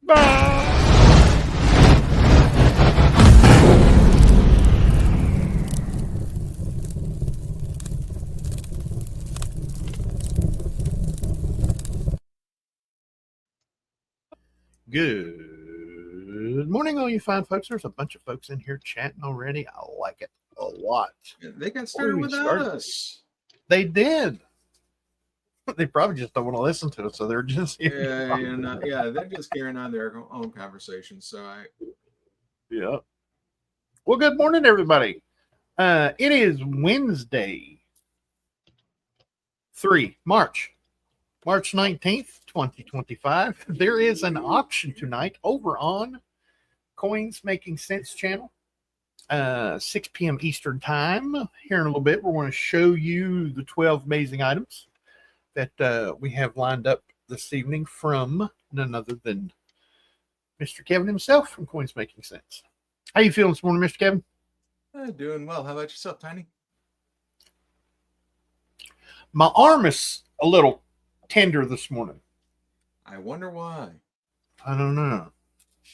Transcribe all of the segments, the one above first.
Good morning, all you fine folks. There's a bunch of folks in here chatting already. I like it a lot. They got started without us. They did. They probably just don't want to listen to us, so they're just they're just carrying on their own conversation. Yeah. Well, good morning, everybody. It is Wednesday, March 19th, 2025. There is an auction tonight over on Coins Making Sense channel, 6 p.m. Eastern time. Here in a little bit, we're going to show you the 12 amazing items that we have lined up this evening from none other than Mr. Kevin himself from Coins Making Sense. How you feeling this morning, Mr. Kevin? Doing well. How about yourself, Tiny? My arm is a little tender this morning. I wonder why. I don't know.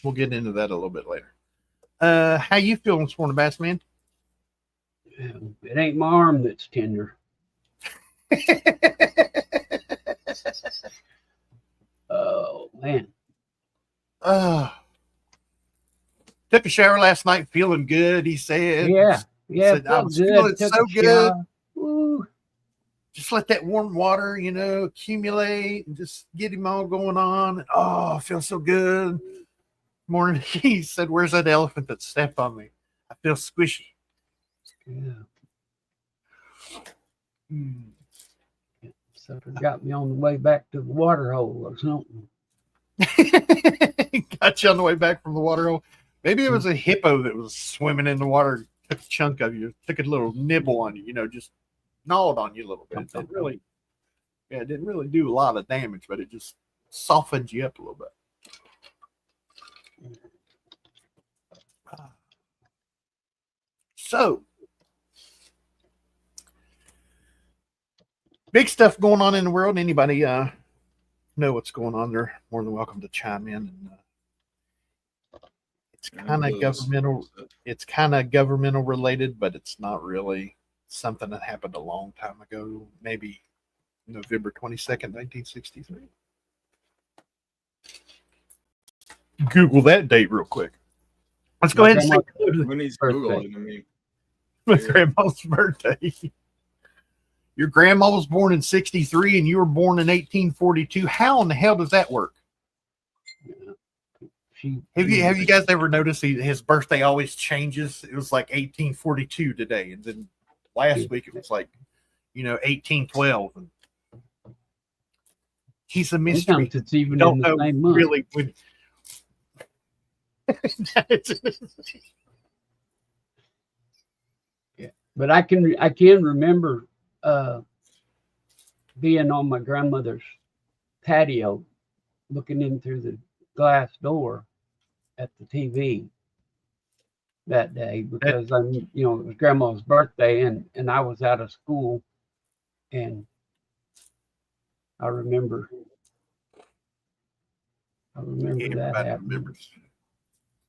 We'll get into that a little bit later. How you feeling this morning, Bassman? It ain't my arm that's tender. Oh man. Took a shower last night, feeling good. He said, "Yeah, said, I was feeling so good. Ooh. Just let that warm water, accumulate and just get him all going on. And, oh, I feel so good." Morning, he said, "Where's that elephant that stepped on me? I feel squishy." Yeah. So got me on the way back to the water hole or something. Got you on the way back from the water hole. Maybe it was a hippo that was swimming in the water, took a chunk of you, took a little nibble on you, just gnawed on you a little bit. It didn't really do a lot of damage, but it just softened you up a little bit. So, big stuff going on in the world. Anybody know what's going on? They're more than welcome to chime in. And it's kind of governmental. It's kind of governmental related, but it's not really something that happened a long time ago. Maybe November 22nd, 1963. Google that date real quick. Let's go ahead and say when he's Googling. My grandma's birthday. Your grandma was born in 63 and you were born in 1842. How in the hell does that work? Have you guys ever noticed his birthday always changes? It was like 1842 today, and then last week it was like 1812. And he's a mystery. It's even don't in the know same month. Really. Yeah, but I can remember being on my grandmother's patio, looking in through the glass door at the TV that day because it was Grandma's birthday and I was out of school, and I remember that happening. Remembers.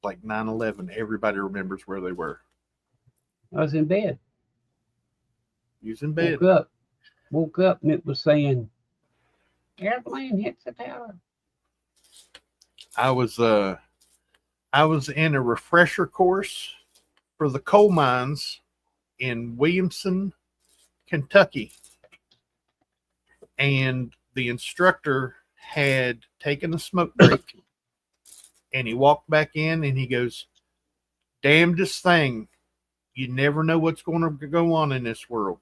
Like 9/11, everybody remembers where they were. I was in bed. You was in bed. Woke up, and it was saying, "Airplane hits the tower." I was in a refresher course for the coal mines in Williamson, Kentucky, and the instructor had taken a smoke break. And he walked back in and he goes, "Damnedest thing. You never know what's going to go on in this world.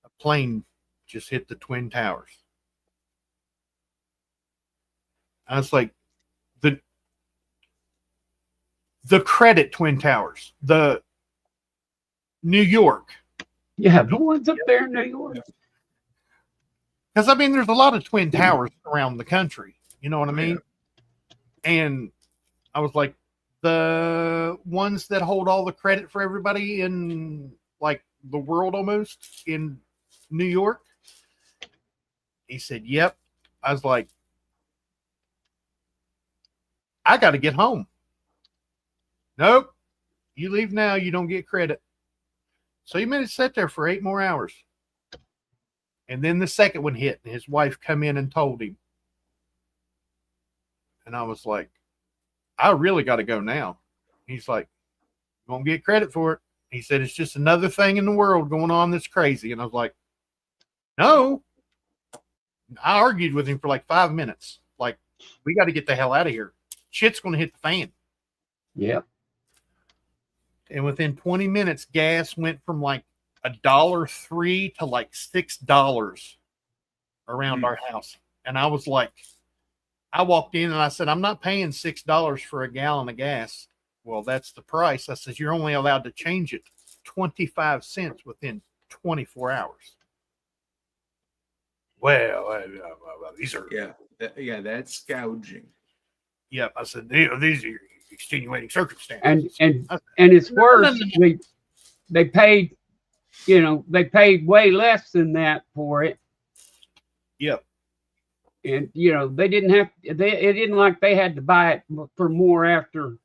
A plane just hit the Twin Towers." I was like, the credit Twin Towers, the New York. Yeah, the ones up there in New York. Because, there's a lot of Twin Towers around the country. You know what I mean? And I was like, the ones that hold all the credit for everybody in like the world almost in New York. He said, "Yep." I was like, I got to get home. Nope. You leave now, you don't get credit. So he made it sit there for 8 more hours. And then the second one hit, and his wife come in and told him. And I was like, I really got to go now. He's like, you won't get credit for it. He said, it's just another thing in the world going on that's crazy. And I was like, no. I argued with him for like 5 minutes. Like, we got to get the hell out of here. Shit's going to hit the fan. Yep. And within 20 minutes, gas went from like $1.03 to like $6 around our house. And I was like, I walked in and I said, I'm not paying $6 for a gallon of gas. Well, that's the price. I said, you're only allowed to change it 25 cents within 24 hours. Well, these are. Yeah, that's gouging. Yep. I said, these are extenuating circumstances. And it's worse. They paid, they paid way less than that for it. Yep. And they didn't have it didn't like they had to buy it for more after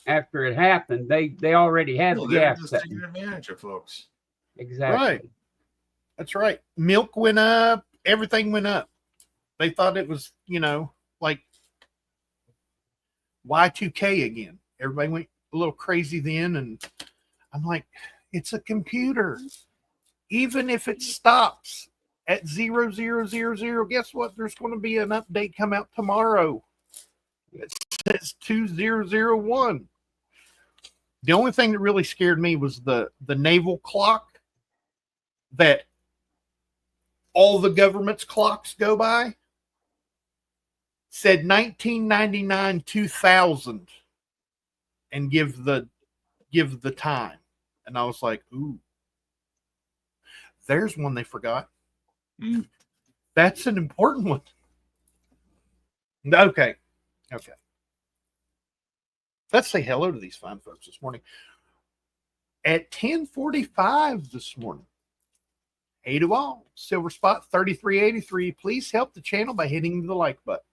it happened. They already had the gas. Just taking advantage of folks. Exactly. Right. That's right. Milk went up. Everything went up. They thought it was, like Y2K again. Everybody went a little crazy then. And I'm like, it's a computer. Even if it stops at 0000, guess what? There's going to be an update come out tomorrow. It says 2001. The only thing that really scared me was the naval clock that all the government's clocks go by. Said 1999 2000 and give the time. And I was like, ooh, there's one they forgot. That's an important one. Okay. Let's say hello to these fine folks this morning. At 10:45 this morning. Hey to all. Silver Spot 3383. Please help the channel by hitting the like button.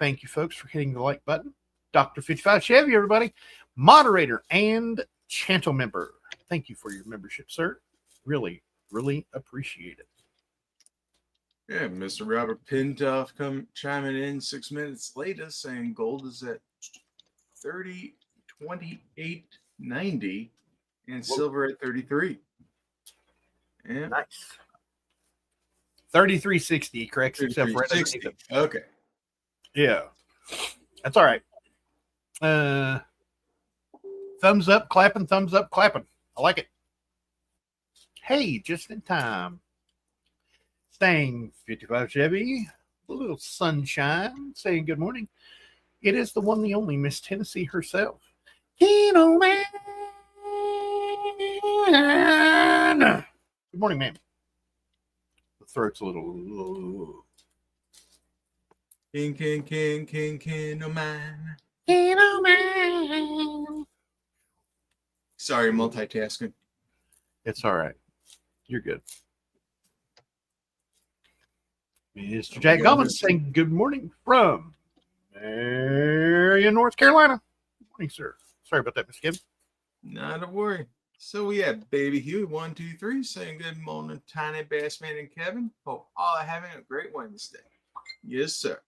Thank you, folks, for hitting the like button. Dr. 55 Chevy, everybody. Moderator and channel member. Thank you for your membership, sir. Really, really appreciate it. Yeah, Mr. Robert Pintoff chiming in 6 minutes later saying gold is at 30.2890 and silver at 33. Yeah. Nice. 3360, correct? 3360. Okay. Yeah. That's all right. Thumbs up, clapping, thumbs up, clapping. I like it. Hey, just in time. Saying 55 Chevy, a little sunshine, saying good morning. It is the one, the only Miss Tennessee herself. Keno Man. Good morning, ma'am. The throat's a little. King, no man. Keno Man. Sorry, multitasking. It's all right. You're good. Mr. Jack Goldman saying good morning from Marion, North Carolina. Good morning, sir. Sorry about that, Mr. Kevin. Not a worry. So we have Baby Huey 123 saying good morning, Tiny Bassman and Kevin. Hope all are having a great Wednesday. Yes, sir.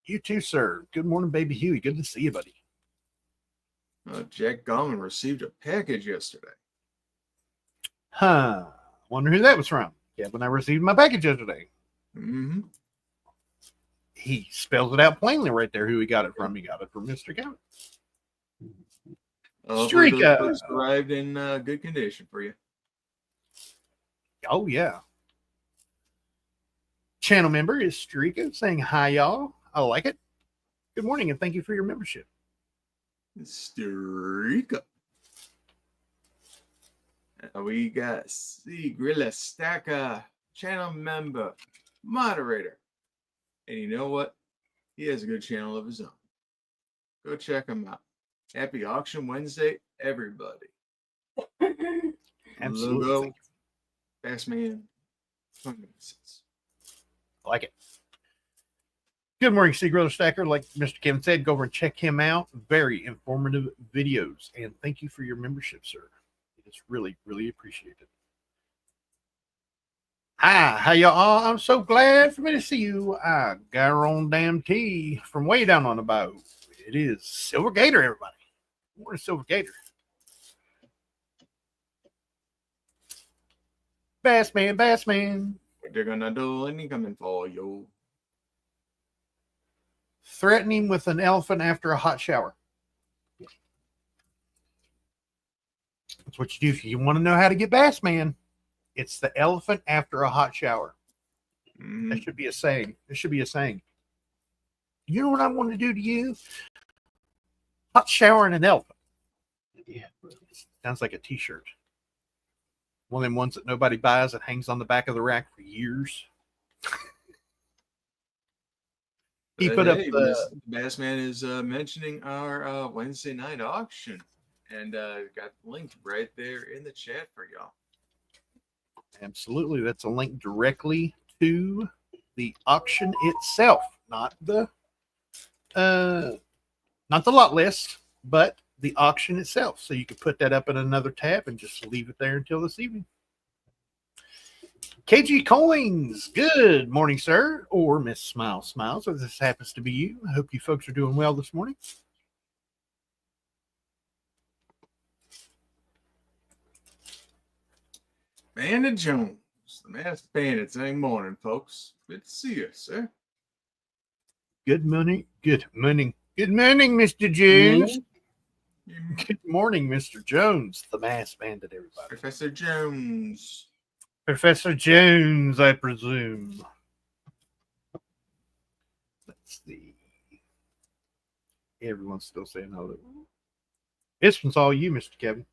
You too, sir. Good morning, Baby Huey. Good to see you, buddy. Jack Gallman received a package yesterday. Huh. Wonder who that was from. Kevin, I received my package yesterday. Mm-hmm. He spells it out plainly right there who he got it from. He got it from Mr. Kevin. Streaka arrived in good condition for you. Oh, yeah. Channel member is Streaka saying hi, y'all. I like it. Good morning, and thank you for your membership. Streaka. We got Cgriller Stacker, channel member, moderator. And you know what? He has a good channel of his own. Go check him out. Happy Auction Wednesday, everybody. Absolutely. Logo, Bassman, 20 minutes. I like it. Good morning, Cgriller Stacker. Like Mr. Kevin said, go over and check him out. Very informative videos. And thank you for your membership, sir. It's really, really appreciated. Hi, how y'all? I'm so glad for me to see you. I got our own damn tea from way down on the boat. It is Silver Gator, everybody. Morning, Silver Gator. Bass man, bass man. What they're gonna do and coming for you. Threatening with an elephant after a hot shower. That's what you do if you want to know how to get bass man. It's the elephant after a hot shower. That should be a saying. It should be a saying. You know what I want to do to you? Hot shower and an elephant. Yeah. Sounds like a t-shirt. One of them ones that nobody buys that hangs on the back of the rack for years. He put up the Bassman is mentioning our Wednesday night auction, and got linked right there in the chat for y'all. Absolutely, that's a link directly to the auction itself, not the lot list, but the auction itself. So you can put that up in another tab and just leave it there until this evening. KG Coins, good morning, sir, or Miss Smile Smiles, if this happens to be you. I hope you folks are doing well this morning. Bandit Jones, the Masked Bandits. Good morning, folks. Good to see you, sir. Good morning, good morning, good morning, Mr. Jones. Good morning, Mr. Jones, the Masked Bandit, everybody. Professor Jones. Professor Jones, I presume. Let's see. Everyone's still saying hello. This one's all you, Mr. Kevin.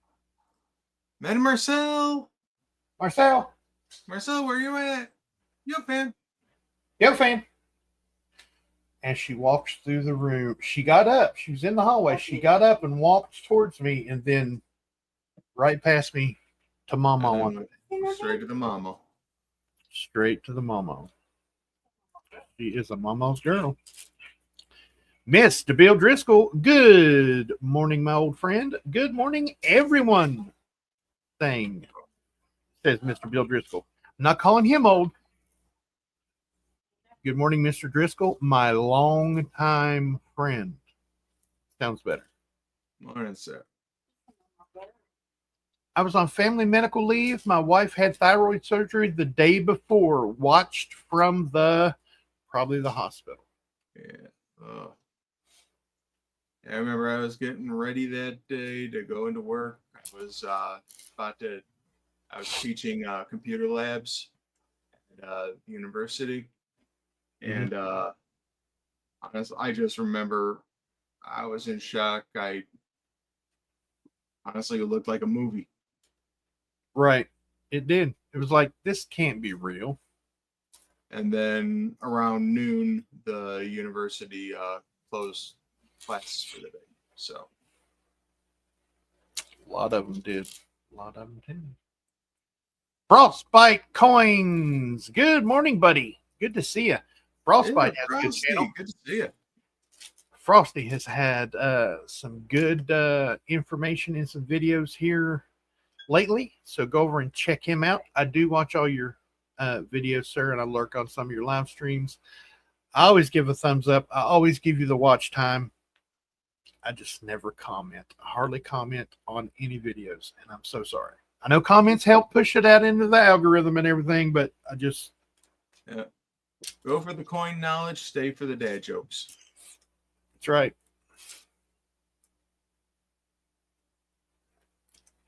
Madam Marcel. Marcel. Marcel, where you at? Yo, fan. Yo, fan. And she walks through the room. She got up. She was in the hallway. She got up and walked towards me and then right past me to Mama on straight to the mama. Straight to the mama. She is a mama's girl. Miss DeBill Driscoll, good morning, my old friend. Good morning, everyone. Thing, says Mr. Bill Driscoll. I'm not calling him old. Good morning, Mr. Driscoll, my longtime friend. Sounds better. Morning, sir. I was on family medical leave. My wife had thyroid surgery the day before. Watched from probably the hospital. Yeah. I remember I was getting ready that day to go into work. I was I was teaching computer labs at university. And honestly, I just remember I was in shock. Honestly, it looked like a movie. Right. It did. It was like, this can't be real. And then around noon, the university closed classes for the day. So a lot of them did. Frostbite Coins. Good morning, buddy. Good to see you. Frostbite has a good channel. Good to see you. Frosty has had some good information and some videos here lately, so go over and check him out. I do watch all your videos, sir, and I lurk on some of your live streams. I always give a thumbs up. I always give you the watch time. I just never comment. I hardly comment on any videos, and I'm so sorry. I know comments help push it out into the algorithm and everything, but I just... Yeah. Go for the coin knowledge, stay for the dad jokes. That's right.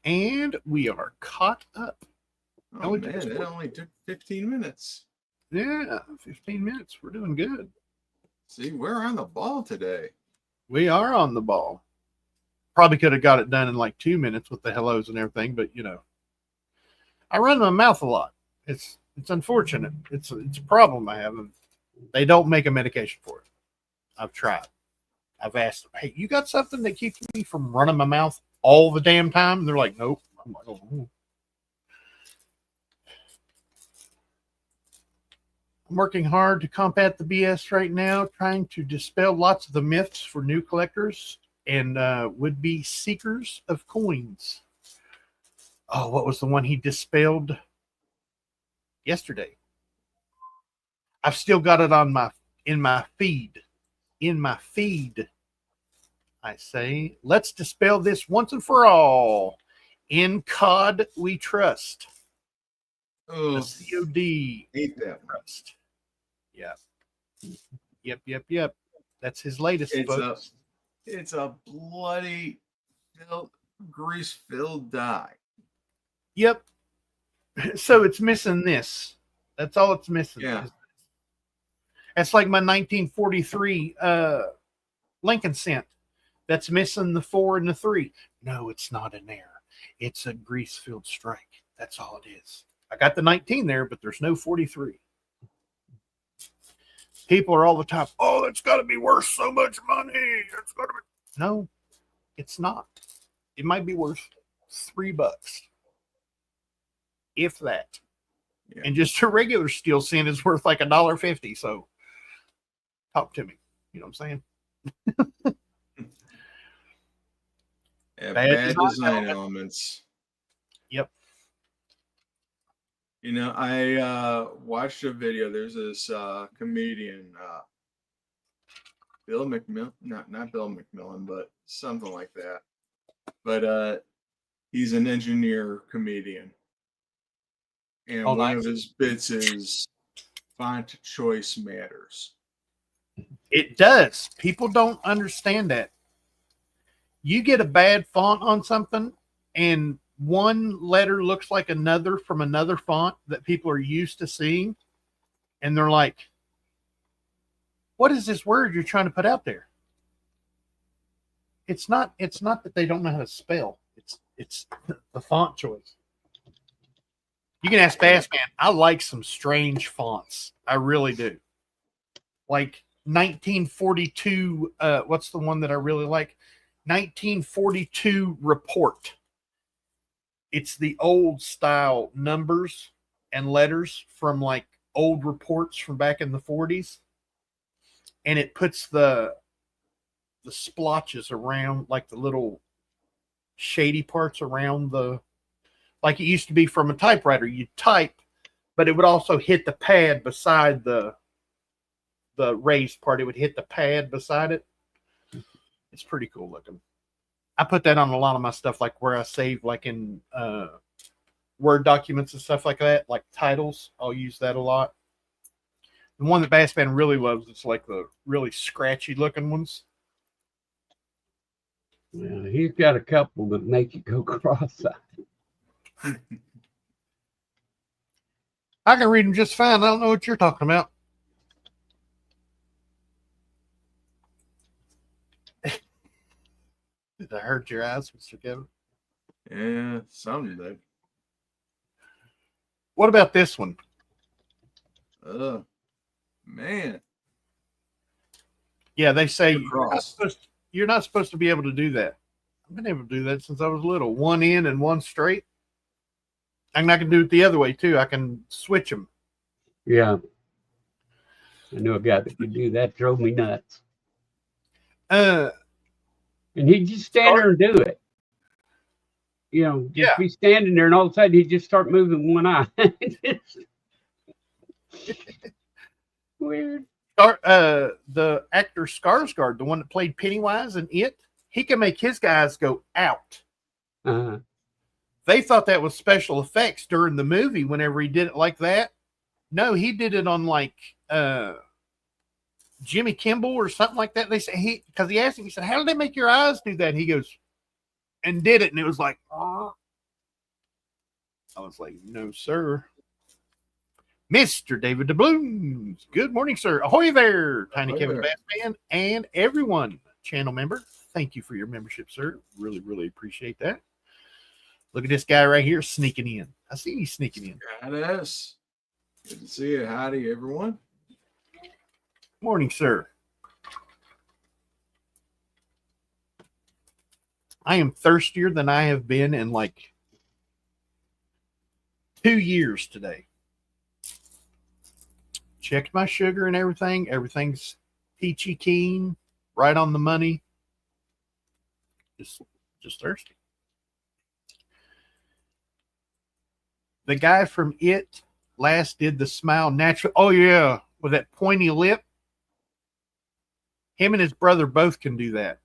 And we are caught up. Oh, man, it only took 15 minutes. Yeah, 15 minutes. We're doing good. See, we're on the ball today. We are on the ball. Probably could have got it done in like 2 minutes with the hellos and everything, but you know, I run my mouth a lot. It's unfortunate. It's a problem I have. They don't make a medication for it. I've tried. I've asked them, hey, you got something that keeps me from running my mouth all the damn time? And they're like, nope. I'm like, oh. I'm working hard to combat the BS right now, trying to dispel lots of the myths for new collectors and would-be seekers of coins. Oh, what was the one he dispelled yesterday? I've still got it on in my feed. In my feed, I say, let's dispel this once and for all. In COD we trust. Oh, COD hate that one. trust. Yeah. Yep. That's his latest, folks. It's a bloody grease-filled die. Yep. So it's missing this. That's all it's missing. Yeah. That's like my 1943 Lincoln cent. That's missing the 4 and the 3. No, it's not in there. It's a grease-filled strike. That's all it is. I got the 19 there, but there's no 43. People are all the time, oh, it's got to be worth so much money. It's got to be. No, it's not. It might be worth $3, if that. Yeah. And just a regular steel cent is worth like $1.50. So talk to me. You know what I'm saying? Yeah, Bad bad design elements. Yep. You know, I watched a video. There's this comedian, Bill McMillan, not Bill McMillan, but something like that. But he's an engineer comedian. And one of his bits is font choice matters. It does. People don't understand that. You get a bad font on something, and one letter looks like another from another font that people are used to seeing, and they're like, what is this word you're trying to put out there? It's not that they don't know how to spell. It's the font choice. You can ask Bassman. I like some strange fonts. I really do. Like 1942, what's the one that I really like? 1942 Report. It's the old style numbers and letters from like old reports from back in the 40s. And it puts the splotches around, like the little shady parts around the, like it used to be from a typewriter. You'd type, but it would also hit the pad beside the raised part. It would hit the pad beside it. It's pretty cool looking. I put that on a lot of my stuff, like where I save, like in Word documents and stuff like that, like titles. I'll use that a lot. The one that Bassman really loves is like the really scratchy looking ones. Yeah, he's got a couple that make you go cross-eyed. I can read them just fine. I don't know what you're talking about. Did I hurt your eyes, Mr. Kevin? Yeah, something did. What about this one? Man. Yeah, they say Cross. you're not supposed to be able to do that. I've been able to do that since I was little. One in and one straight. And I can do it the other way too. I can switch them. Yeah. I knew a guy that could do that. Drove me nuts. And he'd just stand there and do it. You know, just be standing there, and all of a sudden he'd just start moving one eye. Weird. The actor Skarsgård, the one that played Pennywise in It, he can make his guys go out. Uh-huh. They thought that was special effects during the movie whenever he did it like that. No, he did it on like Jimmy Kimmel or something like that. They say because he asked him, he said, how did they make your eyes do that? And he goes, and did it. And it was like, oh. I was like, no, sir. Mr. David DeBlooms. Good morning, sir. Ahoy there, Tiny Ahoy Kevin there. Bassman, and everyone, channel member. Thank you for your membership, sir. Really, really appreciate that. Look at this guy right here sneaking in. I see you sneaking in. Got us. Good to see you. Howdy, everyone. Morning, sir. I am thirstier than I have been in like 2 years today. checked my sugar and everything. Everything's peachy keen, right on the money. Just thirsty. The guy from It last did the smile natural. Oh yeah, with that pointy lip. Him and his brother both can do that.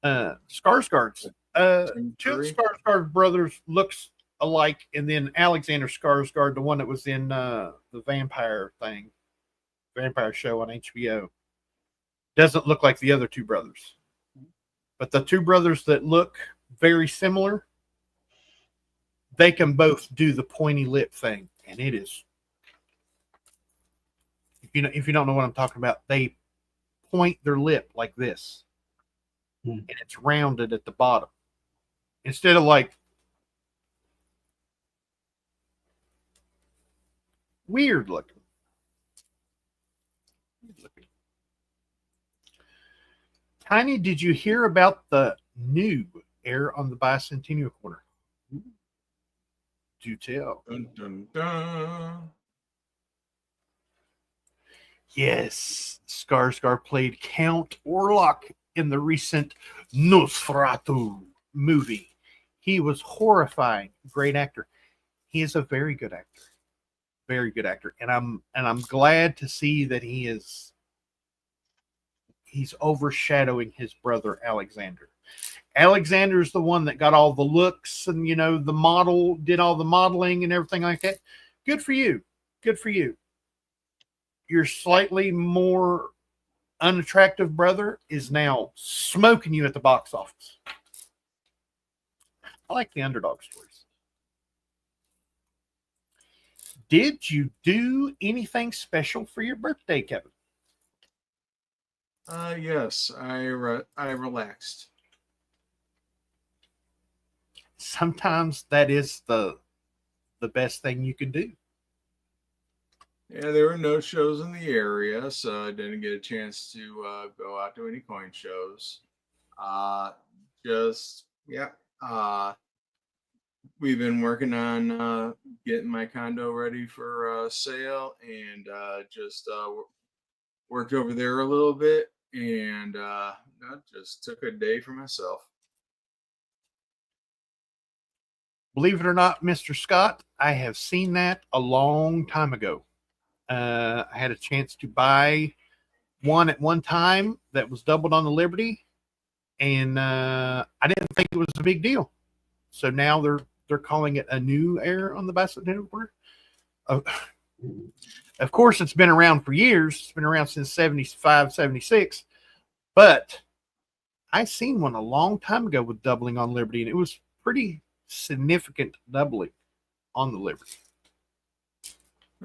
Skarsgård's. Two of Skarsgård brothers looks alike, and then Alexander Skarsgård, the one that was in the vampire show on HBO, doesn't look like the other two brothers. But the two brothers that look very similar, they can both do the pointy lip thing, and it is. If you don't know what I'm talking about, they point their lip like this, and it's rounded at the bottom instead of like weird looking. Tiny, did you hear about the new air on the bicentennial corner? Do tell. Dun, dun, dun. Yes, Skarsgård played Count Orlok in the recent Nosferatu movie. He was horrifying. Great actor. He is a very good actor. Very good actor. And I'm glad to see that he's overshadowing his brother Alexander. Alexander's the one that got all the looks and the model, did all the modeling and everything like that. Good for you. Good for you. Your slightly more unattractive brother is now smoking you at the box office. I like the underdog stories. Did you do anything special for your birthday, Kevin? Yes, I relaxed. Sometimes that is the best thing you can do. Yeah, there were no shows in the area, so I didn't get a chance to go out to any coin shows. We've been working on getting my condo ready for sale, and worked over there a little bit, and I just took a day for myself. Believe it or not, Mr. Scott, I have seen that a long time ago. I had a chance to buy one at one time that was doubled on the Liberty, and I didn't think it was a big deal. So now they're calling it a new air on the bicentennial corner. Of course, it's been around for years. It's been around since 75, 76. But I seen one a long time ago with doubling on Liberty, and it was pretty significant doubling on the Liberty.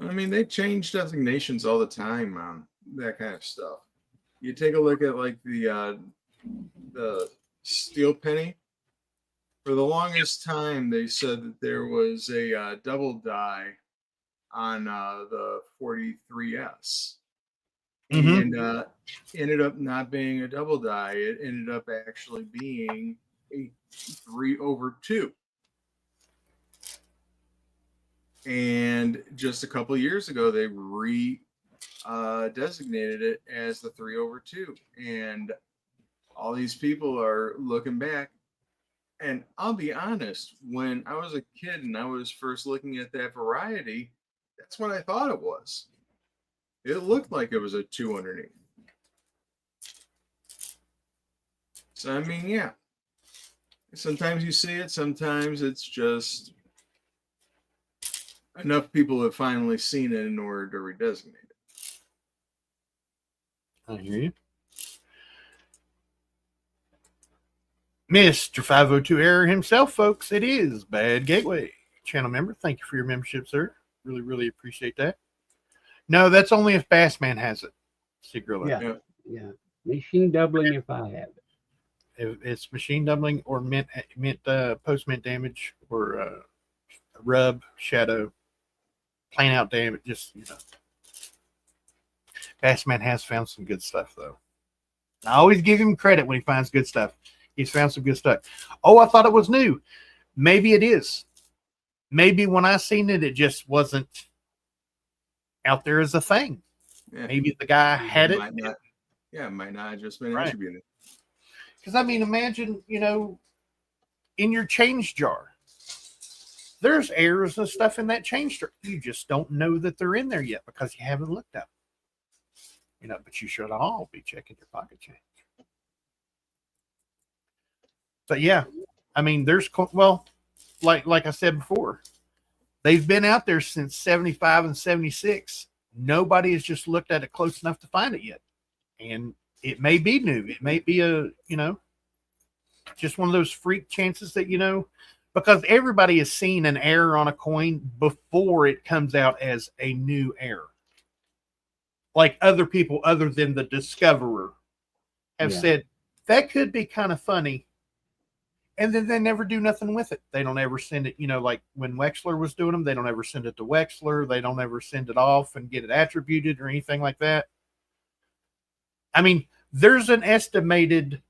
I mean, they change designations all the time on that kind of stuff. You take a look at like the steel penny. For the longest time, they said that there was a double die on the 43S. Mm-hmm. And ended up not being a double die. It ended up actually being a 3/2. And just a couple of years ago, they designated it as the 3/2. And all these people are looking back. And I'll be honest, when I was a kid and I was first looking at that variety, that's what I thought it was. It looked like it was a 2 underneath. So, I mean, yeah. Sometimes you see it, sometimes it's just enough people have finally seen it in order to redesignate it. I hear you. Mr. 502 Error himself, folks. It is Bad Gateway. Channel member, thank you for your membership, sir. Really, really appreciate that. No, that's only if Bassman has it. Cgriller. Yeah. Machine doubling if I have it. If it's machine doubling or mint post mint damage or rub, shadow, plain out damage, just Bassman has found some good stuff though. I always give him credit when he finds good stuff. He's found some good stuff. Oh, I thought it was new. Maybe it is. Maybe when I seen it, it just wasn't out there as a thing. Yeah. Maybe the guy had it. Might not, yeah, it might not have just been Right. attributed. Because, I mean, imagine, in your change jar, there's errors and stuff in that change jar. You just don't know that they're in there yet because you haven't looked at them. But you should all be checking your pocket change. But yeah, I mean, like I said before, they've been out there since 75 and 76. Nobody has just looked at it close enough to find it yet. And it may be new. It may be just one of those freak chances that, because everybody has seen an error on a coin before it comes out as a new error. Like other people other than the discoverer have said, that could be kind of funny. And then they never do nothing with it. They don't ever send it, like when Wexler was doing them, they don't ever send it to Wexler. They don't ever send it off and get it attributed or anything like that. I mean, there's an estimated,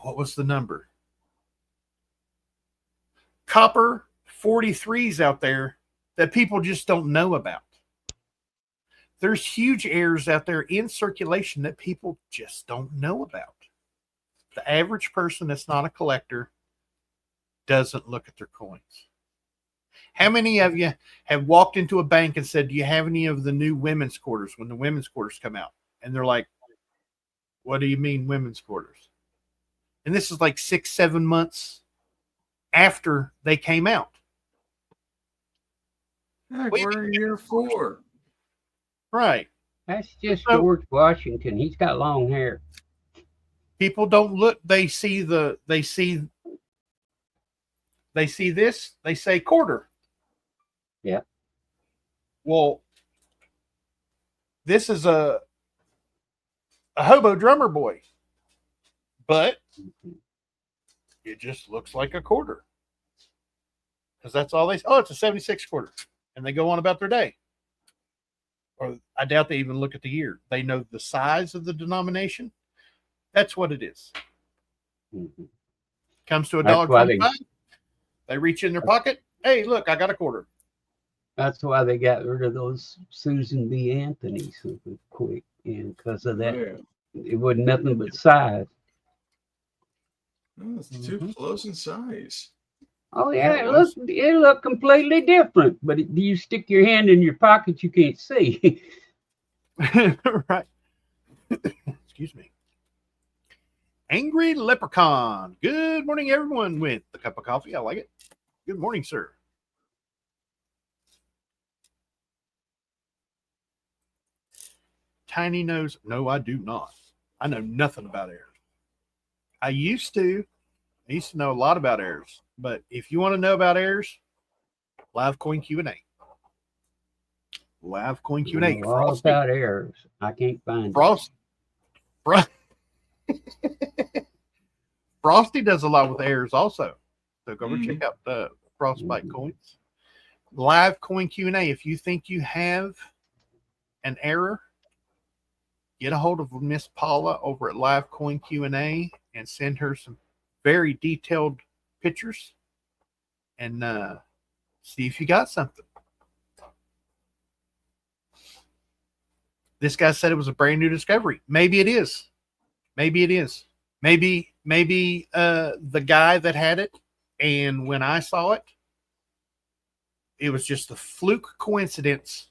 what was the number? Copper 43s out there that people just don't know about. There's huge errors out there in circulation that people just don't know about. The average person that's not a collector doesn't look at their coins. How many of you have walked into a bank and said, do you have any of the new women's quarters when the women's quarters come out? And they're like, what do you mean women's quarters? And this is like 6-7 months after they came out. Heck, what are you here for? Right. That's just George Washington. He's got long hair. People don't look, they see this, they say quarter. Yeah. Well, this is a hobo drummer boy, but it just looks like a quarter. Because that's all it's a 76 quarter. And they go on about their day. Or I doubt they even look at the year. They know the size of the denomination. That's what it is. Mm-hmm. Comes to $1.25. They reach in their pocket. Hey, look, I got a quarter. That's why they got rid of those Susan B. Anthony super quick, and because of that, it wasn't nothing but size. Oh, it's too close in size. Oh yeah, it looked completely different. But do you stick your hand in your pocket, you can't see. Right. Excuse me. Angry Leprechaun. Good morning, everyone, with a cup of coffee. I like it. Good morning, sir. Tiny Nose. No, I do not. I know nothing about errors. I used to know a lot about errors. But if you want to know about errors, live coin Q&A. Live coin Q&A. All about errors. I can't find Frosty does a lot with errors also. So go over and check out the Frostbite coins. Live coin Q&A. If you think you have an error, get a hold of Miss Paula over at Live Coin Q&A and send her some very detailed pictures and see if you got something. This guy said it was a brand new discovery. Maybe it is. Maybe it is. Maybe the guy that had it, and when I saw it, it was just a fluke coincidence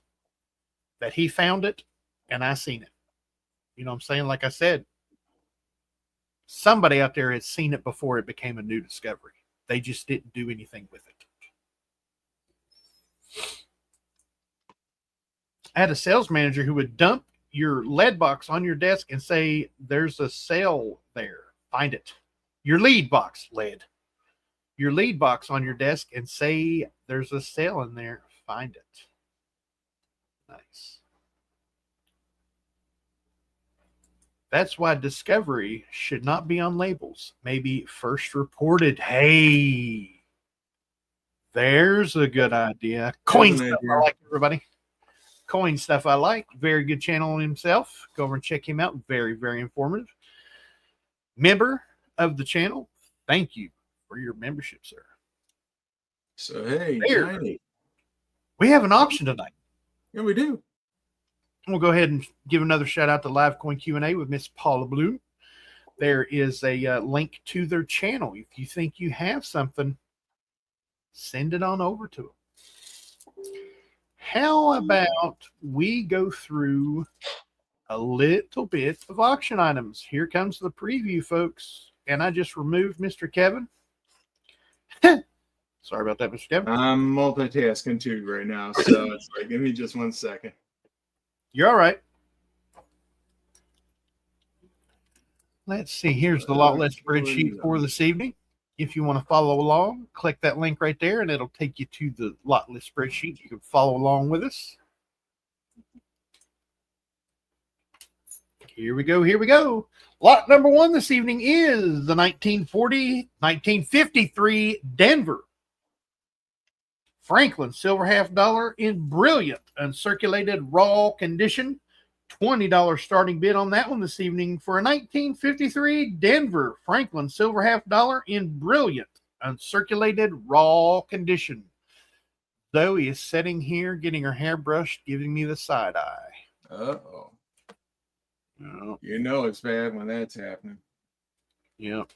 that he found it and I seen it. You know what I'm saying? Like I said, somebody out there had seen it before it became a new discovery. They just didn't do anything with it. I had a sales manager who would dump your lead box on your desk and say, there's a sale there. Find it. Your lead box, lead. Your lead box on your desk and say, there's a sale in there. Find it. Nice. That's why discovery should not be on labels. Maybe first reported. Hey, there's a good idea. Coin stuff I like, everybody. Coin stuff I like. Very good channel on himself. Go over and check him out. Very, very informative. Member of the channel, thank you for your membership, sir. So, hey, we have an auction tonight. Yeah, we do. We'll go ahead and give another shout out to Live Coin Q&A with Miss Paula Bloom. There is a link to their channel. If you think you have something, send it on over to them. How about we go through a little bit of auction items? Here comes the preview, folks. And I just removed Mr. Kevin. Sorry about that, Mr. Kevin. I'm multitasking too right now, so it's like, give me just 1 second. You're all right. Let's see. Here's the lot list spreadsheet for this evening. If you want to follow along, click that link right there, and it'll take you to the lot list spreadsheet. You can follow along with us. Here we go. Here we go. Lot number 1 this evening is the 1953 Denver Franklin silver half dollar in brilliant uncirculated raw condition. $20 starting bid on that one this evening for a 1953 Denver Franklin silver half dollar in brilliant uncirculated raw condition. Zoey is sitting here getting her hair brushed, giving me the side eye. Uh-oh. Oh, You know it's bad when that's happening. yep.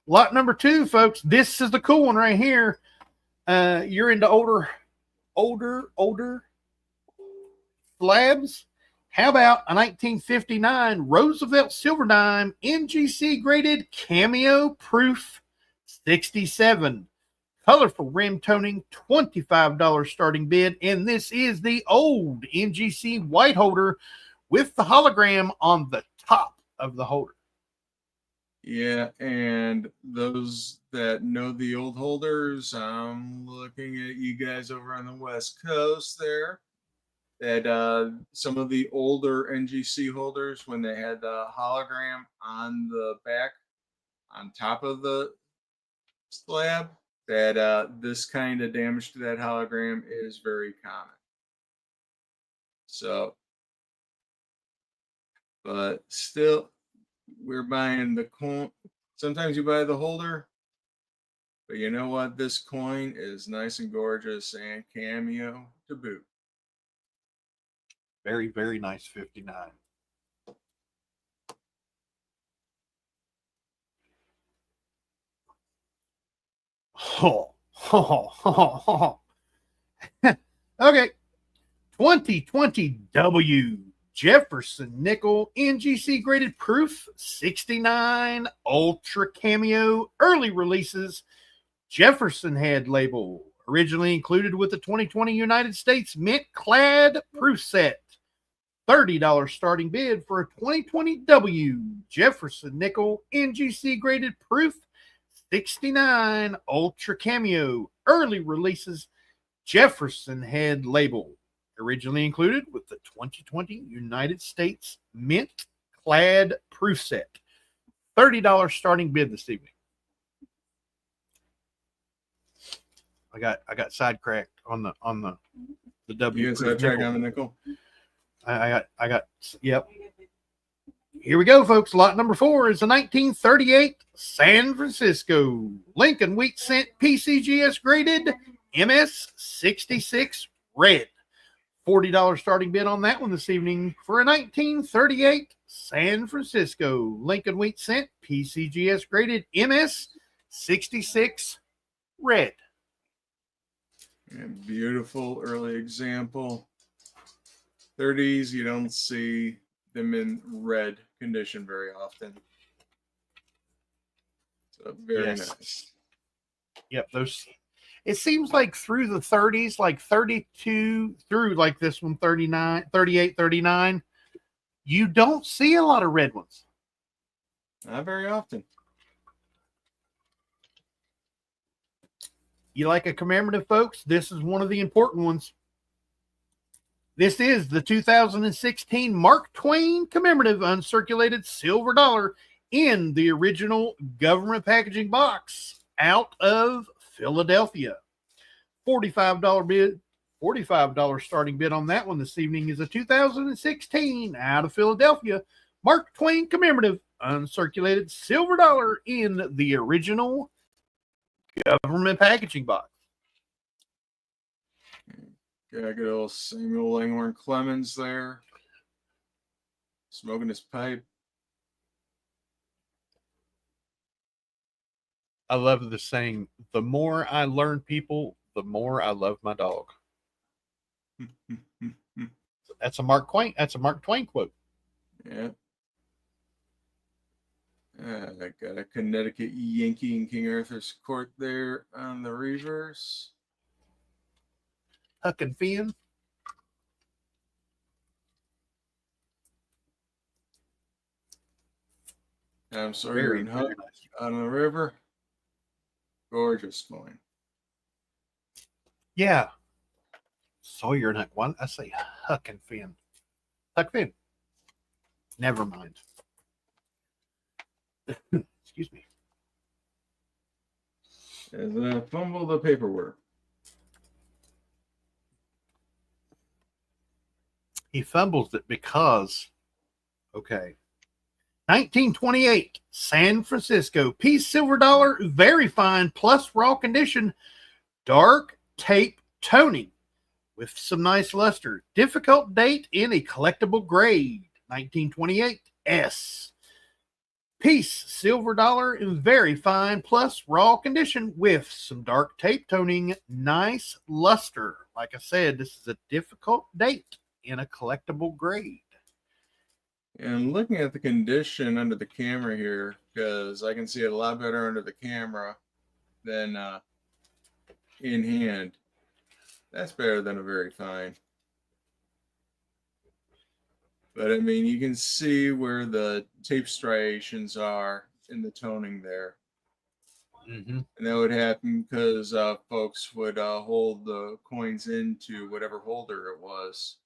Lot number 2, folks. This is the cool one right here. You're into older slabs. How about a 1959 Roosevelt Silver Dime NGC graded cameo proof 67. Colorful rim toning, $25 starting bid. And this is the old NGC white holder with the hologram on the top of the holder. Yeah, and those that know the old holders, I'm looking at you guys over on the West Coast there. That some of the older NGC holders, when they had the hologram on the back, on top of the slab, that this kind of damage to that hologram is very common. So, but still, we're buying the coin. Sometimes you buy the holder, but you know what? This coin is nice and gorgeous and cameo to boot. Very, very nice 59. Okay. 2020 W Jefferson Nickel NGC graded proof 69 Ultra Cameo early releases Jefferson head label, originally included with the 2020 United States Mint Clad proof set. $30 starting bid for a 2020 W Jefferson Nickel NGC graded proof 69 Ultra Cameo early releases Jefferson head label, originally included with the 2020 United States Mint Clad proof set. $30 starting bid this evening. I got sidetracked on the W. You guys got track on the nickel? I got yep. Here we go, folks. Lot number 4 is a 1938 San Francisco Lincoln Wheat Cent PCGS graded MS 66 red. $40 starting bid on that one this evening for a 1938 San Francisco Lincoln Wheat Cent PCGS graded MS 66 red. And beautiful early example. 30s, you don't see them in red condition very often. So very nice. Yep, those. It seems like through the 30s, like 32 through like this one, 39, 38, 39, you don't see a lot of red ones. Not very often. You like a commemorative, folks? This is one of the important ones. This is the 2016 Mark Twain commemorative uncirculated silver dollar in the original government packaging box out of Philadelphia. $45 bid, $45 starting bid on that one this evening is a 2016 out of Philadelphia Mark Twain commemorative uncirculated silver dollar in the original government packaging box. Got good old Samuel Langhorne Clemens there, smoking his pipe. I love the saying, the more I learn people, the more I love my dog. That's a Mark Twain quote. Yeah. I got a Connecticut Yankee in King Arthur's Court there on the reverse. Huck and Finn. I'm sorry, Very, and very Huck nice. on the river. Gorgeous coin. Yeah. Sawyer and Huck. Why did I say Huck and Finn? Huck Finn. Never mind. Excuse me. As I fumble the paperwork. He fumbles it because, okay. 1928, San Francisco, piece silver dollar, very fine, plus raw condition, dark tape toning with some nice luster. Difficult date in a collectible grade. 1928 S. Piece silver dollar in very fine, plus raw condition with some dark tape toning, nice luster. Like I said, this is a difficult date in a collectible grade. And looking at the condition under the camera here, because I can see it a lot better under the camera than in hand. That's better than a very fine. But I mean, you can see where the tape striations are in the toning there. Mm-hmm. And that would happen because folks would hold the coins into whatever holder it was.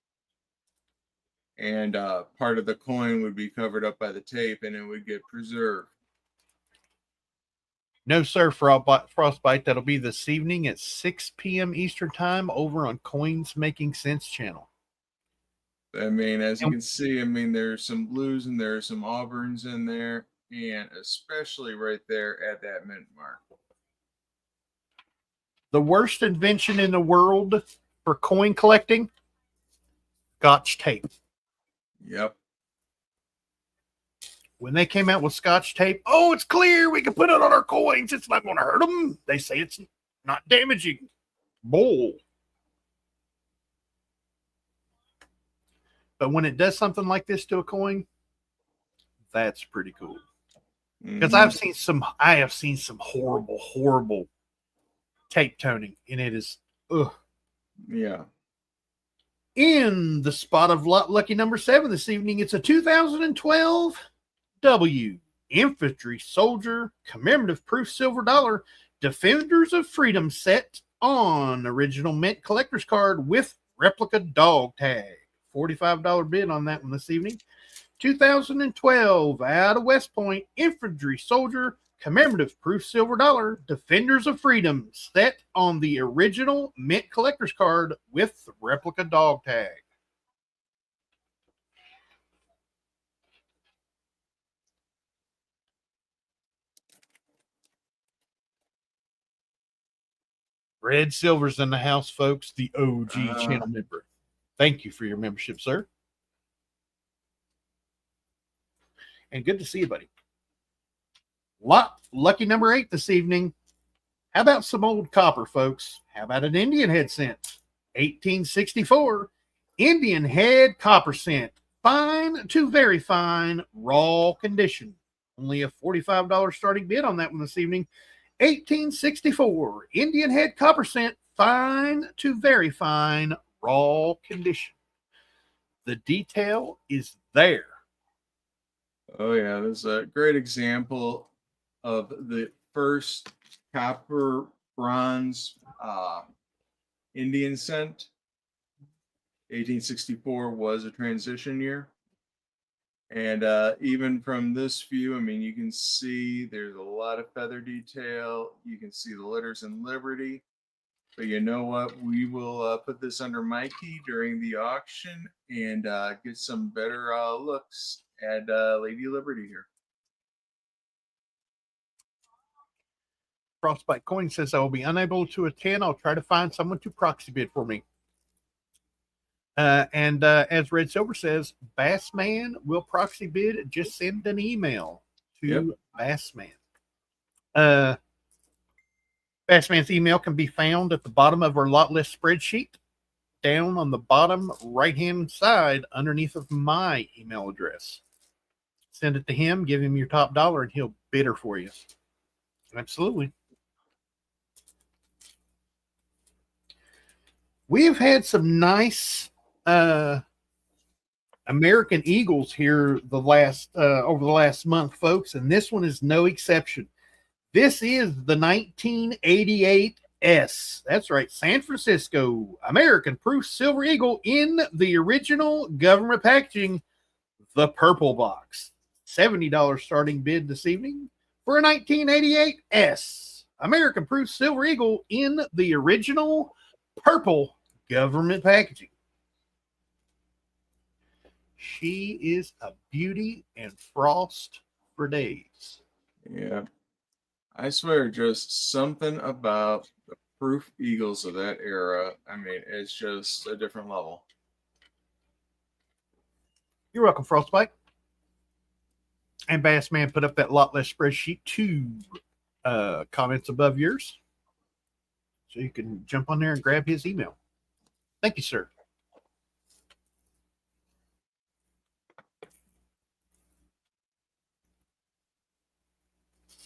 And part of the coin would be covered up by the tape and it would get preserved. No, sir, Frostbite. That'll be this evening at 6 p.m. Eastern Time over on Coins Making Sense channel. I mean, as you can see, I mean, there's some blues and there's some auburns in there, and especially right there at that mint mark. The worst invention in the world for coin collecting, Scotch tape. Yep. When they came out with Scotch tape, oh, it's clear. We can put it on our coins. It's not going to hurt them. They say it's not damaging. Bull. But when it does something like this to a coin, that's pretty cool. Because I have seen some horrible tape toning, and it is ugh. Yeah. In the spot of lucky number 7 this evening, it's a 2012 W Infantry Soldier Commemorative Proof Silver Dollar Defenders of Freedom set on original mint collector's card with replica dog tag. $45 bid on that one this evening. 2012 out of West Point Infantry Soldier Commemorative Proof Silver Dollar Defenders of Freedom set on the original mint collector's card with replica dog tag. Red Silver's in the house, folks. The OG channel member. Thank you for your membership, sir. And good to see you, buddy. Lucky number 8 this evening. How about some old copper, folks? How about an Indian head cent? 1864 Indian head copper cent. Fine to very fine, raw condition. Only a $45 starting bid on that one this evening. 1864 Indian head copper cent. Fine to very fine, raw condition. The detail is there. Oh, yeah. There's a great example of the first copper bronze Indian cent. 1864 was a transition year. And even from this view, I mean, you can see there's a lot of feather detail. You can see the letters in Liberty. But you know what? We will put this under my key during the auction and get some better looks at Lady Liberty here. Frostbite Coin says I will be unable to attend. I'll try to find someone to proxy bid for me. And as Red Silver says, Bassman will proxy bid. Just send an email to Bassman. Bassman's email can be found at the bottom of our lot list spreadsheet, down on the bottom right-hand side underneath of my email address. Send it to him, give him your top dollar, and he'll bid her for you. Absolutely. We've had some nice American Eagles here the last over the last month, folks, and this one is no exception. This is the 1988 S. That's right, San Francisco American Proof Silver Eagle in the original government packaging, the purple box. $70 starting bid this evening for a 1988 S. American Proof Silver Eagle in the original purple government packaging. She is a beauty and frost for days. Yeah. I swear, just something about the proof eagles of that era. I mean, it's just a different level. You're welcome, Frostbite. And Bassman put up that lot list spreadsheet, 2 comments above yours. So you can jump on there and grab his email. Thank you, sir.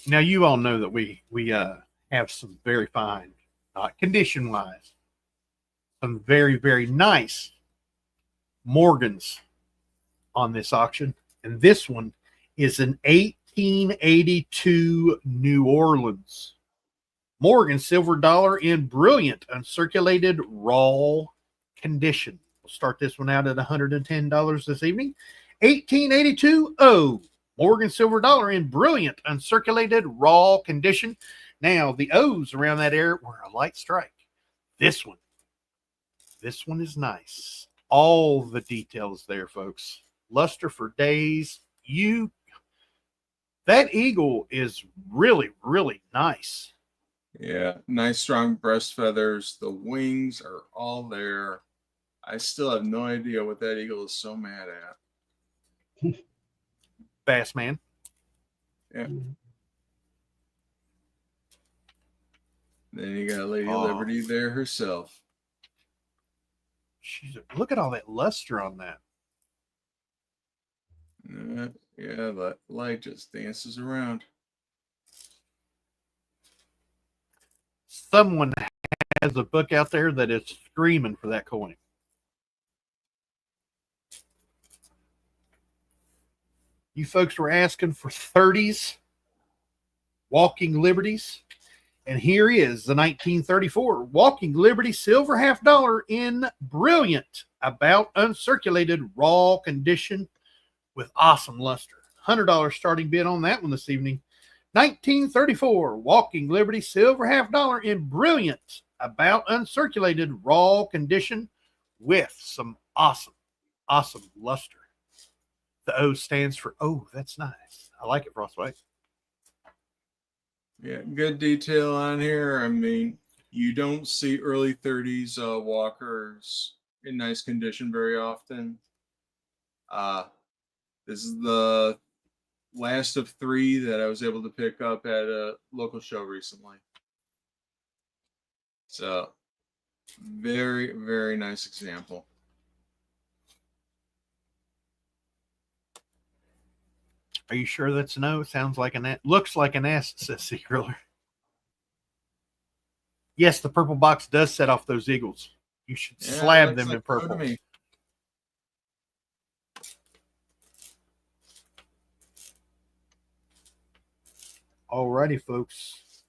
Now, you all know that we have some very fine, not condition-wise, some very, very nice Morgans on this auction. And this one is an 1882 New Orleans Morgan silver dollar in brilliant uncirculated raw condition. We'll start this one out at $110 this evening. 1882 O Morgan silver dollar in brilliant uncirculated raw condition. Now, the O's around that area were a light strike. This one is nice. All the details there, folks. Luster for days. That eagle is really, really nice. Yeah, nice strong breast feathers. The wings are all there. I still have no idea what that eagle is so mad at. Bassman. Yeah. Then you got Lady Liberty there herself. Look at all that luster on that. Yeah, that light just dances around. Someone has a book out there that is screaming for that coin. You folks were asking for 30s Walking Liberties. And here is the 1934 Walking Liberty silver half dollar in brilliant, about uncirculated raw condition with awesome luster. $100 starting bid on that one this evening. 1934 Walking Liberty silver half dollar in brilliant, about uncirculated raw condition with some awesome luster. The O stands for, oh, that's nice. I like it, Frostbite. Yeah, good detail on here. I mean, you don't see early 30s walkers in nice condition very often. This is the last of 3 that I was able to pick up at a local show recently. So, very, very nice example. Are you sure that's no? Sounds like looks like an S, says Cgriller. Yes, the purple box does set off those eagles. You should slab them in purple. Alrighty, folks.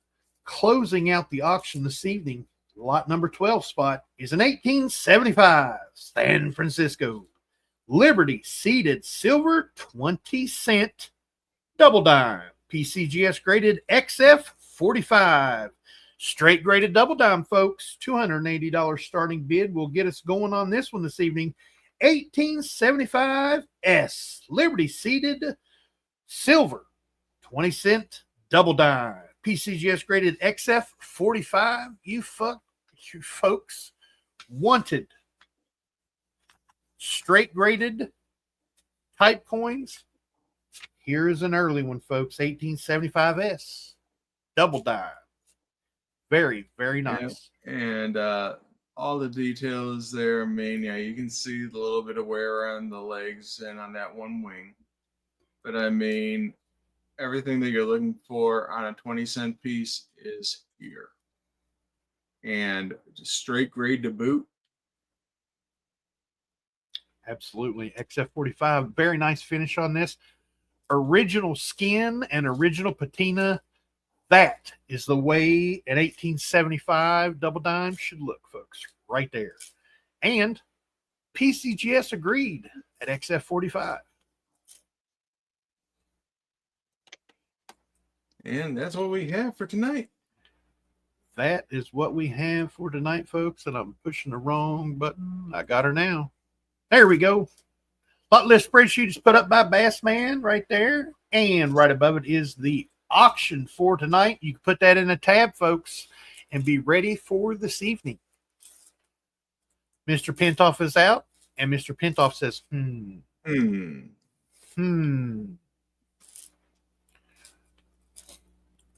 Closing out the auction this evening, lot number 12 spot is an 1875 San Francisco Liberty seeded silver 20-cent double dime. PCGS graded XF 45. Straight graded double dime, folks. $280 starting bid will get us going on this one this evening. 1875 S Liberty seeded silver 20-cent double dime. PCGS graded XF 45. You folks wanted straight graded type coins. Here's an early one, folks. 1875S. Double dime. Very, very nice. Yeah. And all the details there. I mean, yeah, you can see the little bit of wear on the legs and on that one wing. But I mean, everything that you're looking for on a 20-cent piece is here. And just straight grade to boot. Absolutely. XF45. Very nice finish on this. Original skin and original patina. That is the way an 1875 double dime should look, folks. Right there. And PCGS agreed at XF45. And that's what we have for tonight. That is what we have for tonight, folks. And I'm pushing the wrong button. I got her now. There we go. Lot list spreadsheet is put up by Bassman right there. And right above it is the auction for tonight. You can put that in a tab, folks, and be ready for this evening. Mr. Pintoff is out, and Mr. Pintoff says,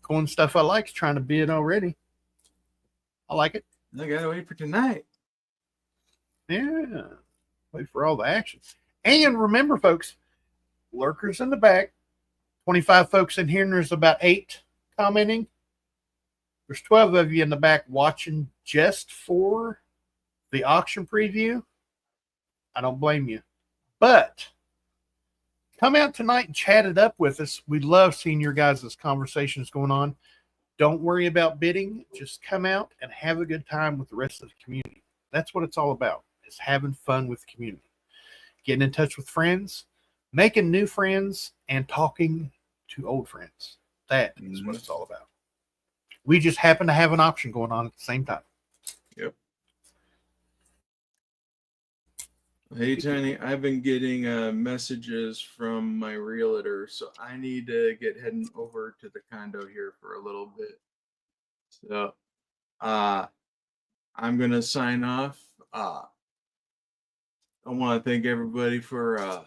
Coin stuff I like is trying to bid already. I like it. I gotta wait for tonight. Yeah. Wait for all the action. And remember, folks, lurkers in the back, 25 folks in here, and there's about 8 commenting. There's 12 of you in the back watching just for the auction preview. I don't blame you. But come out tonight and chat it up with us. We love seeing your guys' conversations going on. Don't worry about bidding. Just come out and have a good time with the rest of the community. That's what it's all about, is having fun with the community. Getting in touch with friends, making new friends, and talking to old friends. That is what it's all about. We just happen to have an auction going on at the same time. Yep. Hey, Tiny, I've been getting messages from my realtor, so I need to get heading over to the condo here for a little bit. So, I'm going to sign off. I want to thank everybody for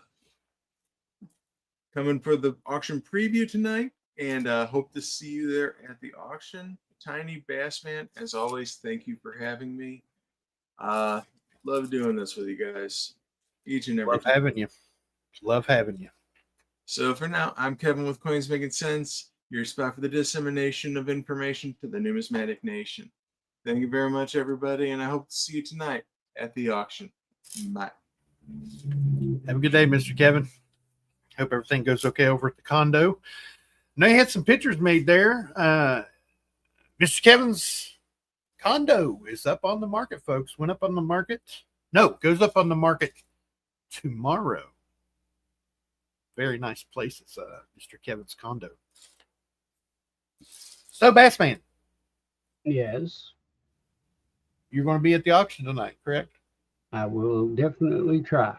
coming for the auction preview tonight, and hope to see you there at the auction. Tiny Bassman, as always, thank you for having me. Love doing this with you guys each and every Love time. having you. Love having you. So for now, I'm Kevin with Coins Making Sense, your spot for the dissemination of information to the numismatic nation. Thank you very much, everybody, and I hope to see you tonight at the auction. Bye. Have a good day, Mr. Kevin. Hope everything goes okay over at the condo. Now you had some pictures made there. Mr. Kevin's condo is up on the market, folks. Went up on the market. No, goes up on the market tomorrow. Very nice place. It's Mr. Kevin's condo. So, Bassman, Yes, you're going to be at the auction tonight, correct? I will definitely try.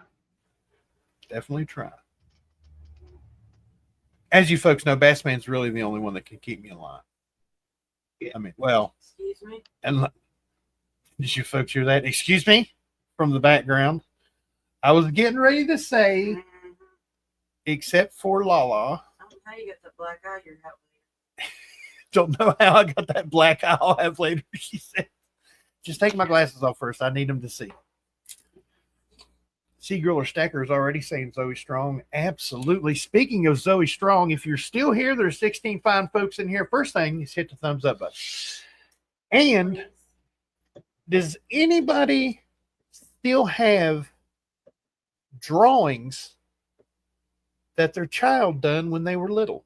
Definitely try. As you folks know, Bassman's really the only one that can keep me in line. Yeah. I mean, well, Excuse me? and did you folks hear that? Excuse me from the background. I was getting ready to say, except for Lala. I don't know how you got the black eye you have. Don't know how I got that black eye. I'll have later, she said. Just take my glasses off first. I need them to see. Cgriller Stacker is already saying Zoey Strong. Absolutely. Speaking of Zoey Strong, if you're still here, there's 16 fine folks in here. First thing is hit the thumbs up button. And does anybody still have drawings that their child done when they were little?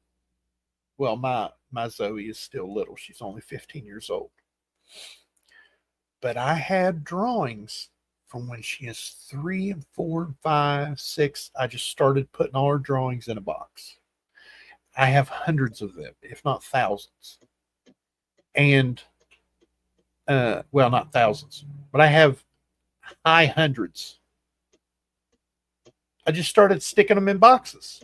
Well, my Zoey is still little. She's only 15 years old. But I had drawings from when she is 3 and 4 and 5, 6. I just started putting all her drawings in a box. I have hundreds of them, if not thousands. And, well, not thousands, but I have high hundreds. I just started sticking them in boxes.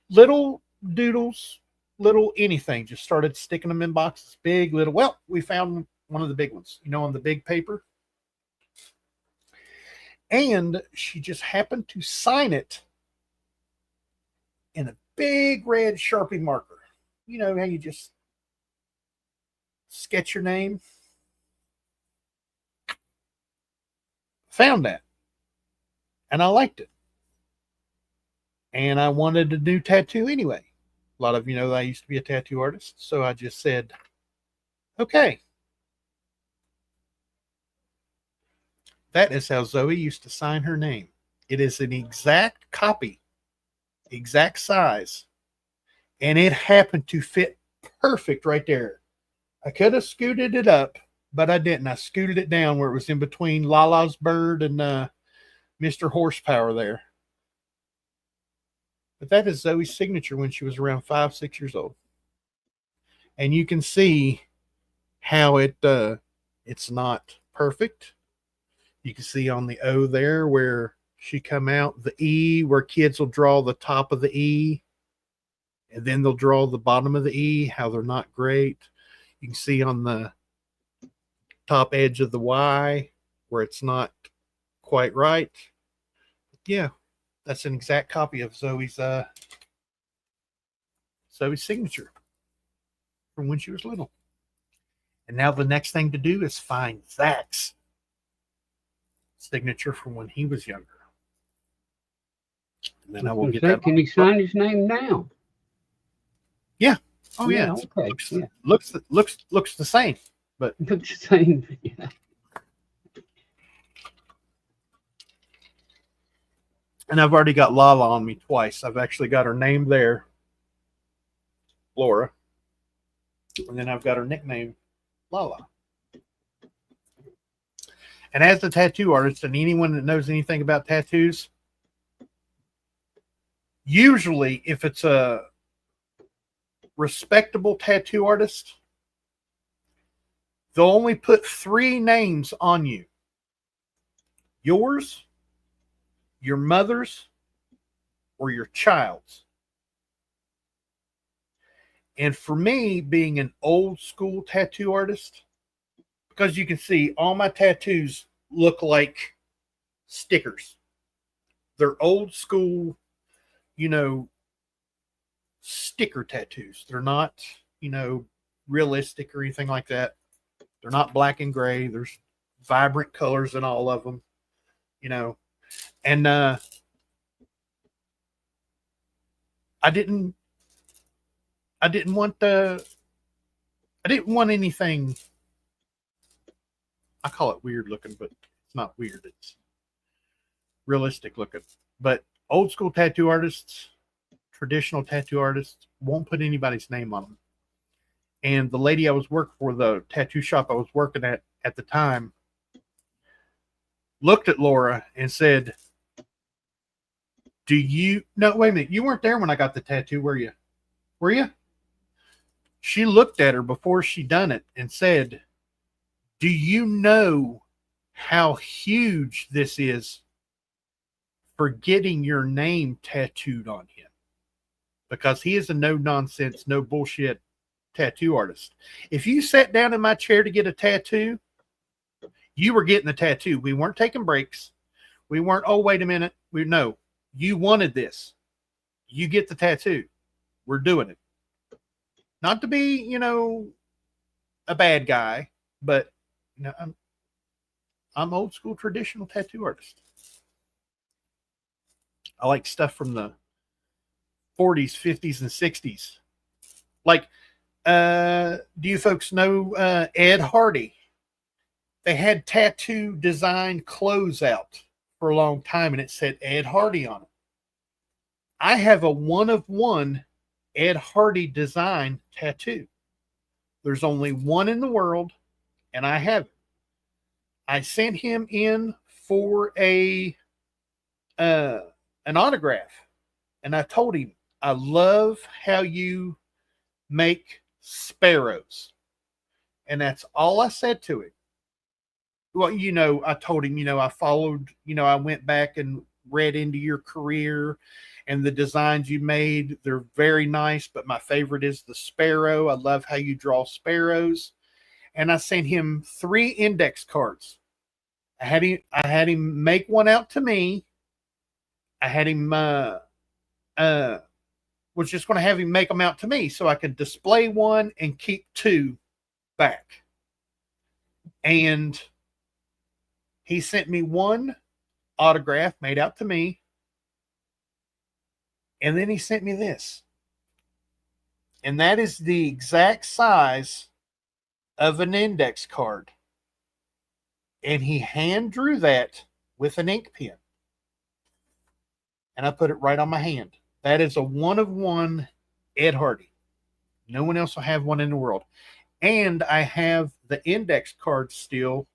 Little doodles, little anything. Just started sticking them in boxes. Big, little. Well, we found one of the big ones, on the big paper. And she just happened to sign it in a big red Sharpie marker. You know how you just sketch your name? Found that. And I liked it. And I wanted a new tattoo anyway. A lot of you know that I used to be a tattoo artist. So I just said, okay. That is how Zoey used to sign her name. It is an exact copy, exact size. And it happened to fit perfect right there. I could have scooted it up, but I didn't. I scooted it down where it was in between Lala's bird and Mr. Horsepower there. But that is Zoe's signature when she was around 5, 6 years old. And you can see how it's not perfect. You can see on the O there where she come out, the E, where kids will draw the top of the E. And then they'll draw the bottom of the E, how they're not great. You can see on the top edge of the Y where it's not quite right. Yeah, that's an exact copy of Zoe's signature from when she was little. And now the next thing to do is find Zach's signature from when he was younger. And then I will get that. Can he sign his name now? Yeah. Oh yeah. Okay. Looks the same, but Looks the same. Yeah. And I've already got Lala on me twice. I've actually got her name there, Laura. And then I've got her nickname, Lala. And as a tattoo artist, and anyone that knows anything about tattoos, usually if it's a respectable tattoo artist, they'll only put 3 names on you. Yours, your mother's, or your child's. And for me, being an old school tattoo artist, because you can see all my tattoos look like stickers. They're old school, sticker tattoos. They're not, realistic or anything like that. They're not black and gray. There's vibrant colors in all of them, And I didn't want anything. I call it weird looking, but it's not weird. It's realistic looking. But old school tattoo artists, traditional tattoo artists, won't put anybody's name on them. And the lady I was working for, the tattoo shop I was working at the time, looked at Laura and said, no, wait a minute. You weren't there when I got the tattoo, were you? Were you? She looked at her before she done it and said, do you know how huge this is for getting your name tattooed on him? Because he is a no-nonsense, no bullshit tattoo artist. If you sat down in my chair to get a tattoo, you were getting the tattoo. We weren't taking breaks. We weren't, oh, wait a minute. No, you wanted this. You get the tattoo. We're doing it. Not to be, a bad guy, but I'm old school traditional tattoo artist. I like stuff from the 40s, 50s, and 60s. Like, do you folks know Ed Hardy? They had tattoo design clothes out for a long time, and it said Ed Hardy on it. I have a one-of-one Ed Hardy design tattoo. There's only one in the world, and I have it. I sent him in for an autograph, and I told him, I love how you make sparrows. And that's all I said to him. Well, I told him, I followed, I went back and read into your career and the designs you made. They're very nice, but my favorite is the sparrow. I love how you draw sparrows. And I sent him 3 index cards. I had him make one out to me. I had him was just going to have him make them out to me so I could display one and keep two back. And he sent me one autograph made out to me. And then he sent me this. And that is the exact size of an index card. And he hand drew that with an ink pen. And I put it right on my hand. That is a 1-of-1 Ed Hardy. No one else will have one in the world. And I have the index card still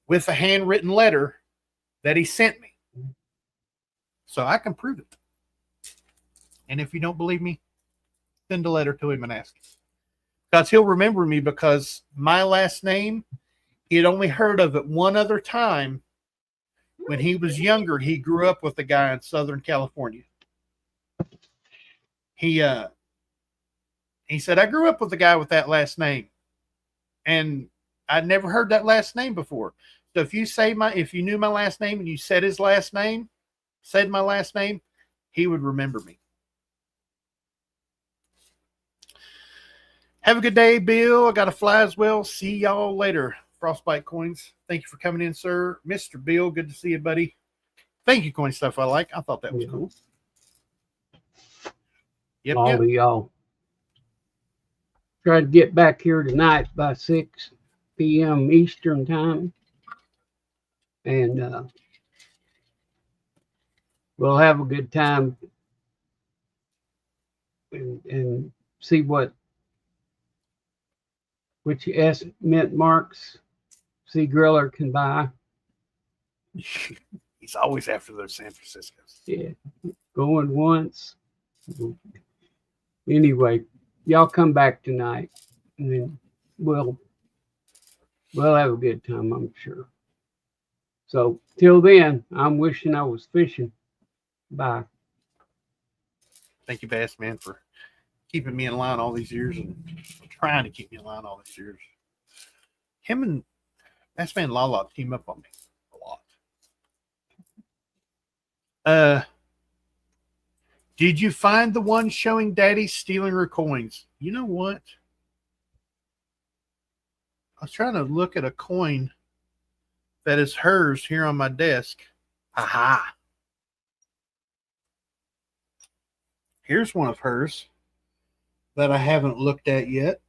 with a handwritten letter that he sent me. So I can prove it. And if you don't believe me, send a letter to him and ask him. Because he'll remember me because my last name, he had only heard of it one other time. When he was younger, he grew up with a guy in Southern California. He said, I grew up with a guy with that last name. And I'd never heard that last name before. So if you knew my last name and you said his last name, said my last name, he would remember me. Have a good day, Bill. I got to fly as well. See y'all later. Frostbite Coins. Thank you for coming in, sir. Mr. Bill, good to see you, buddy. Thank you, Coin Stuff I Like. I thought that was cool. Yep, All yep. of y'all. Try to get back here tonight by 6 p.m. Eastern time. And we'll have a good time and see which mint marks Cgriller can buy. He's always after those San Franciscos. Yeah. Going once. Anyway, y'all come back tonight and then we'll have a good time, I'm sure. So till then, I'm wishing I was fishing. Bye. Thank you, Bass Man, for keeping me in line all these years and trying to keep me in line all these years. Him and Bass Man Lala team up on me a lot. Did you find the one showing Daddy stealing her coins? You know what? I was trying to look at a coin that is hers here on my desk. Aha. Here's one of hers that I haven't looked at yet.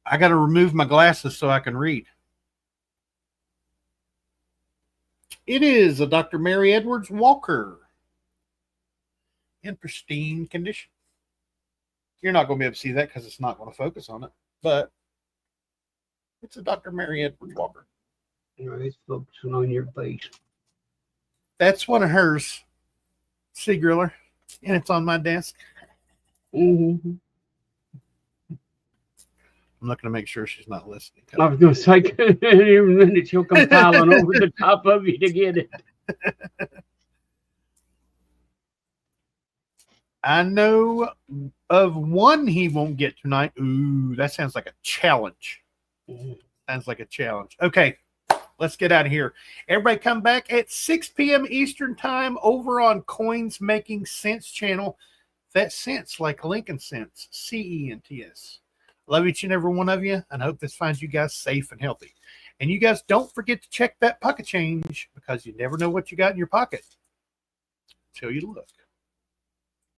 I got to remove my glasses so I can read. It is a Dr. Mary Edwards Walker in pristine condition. You're not going to be able to see that because it's not going to focus on it, but it's a Dr. Mary Edwards Walker. You know, it's focusing on your face. That's one of hers, Cgriller, and it's on my desk. Mm-hmm. I'm looking to make sure she's not listening. I was going to say, in a minute she'll come piling over the top of you to get it. I know of one he won't get tonight. Ooh, that sounds like a challenge. Sounds like a challenge. Okay, let's get out of here. Everybody come back at 6 p.m. Eastern time over on Coins Making Sense channel. That sense like Lincoln Sense, C-E-N-T-S. Love each and every one of you, and I hope this finds you guys safe and healthy. And you guys don't forget to check that pocket change because you never know what you got in your pocket until you look.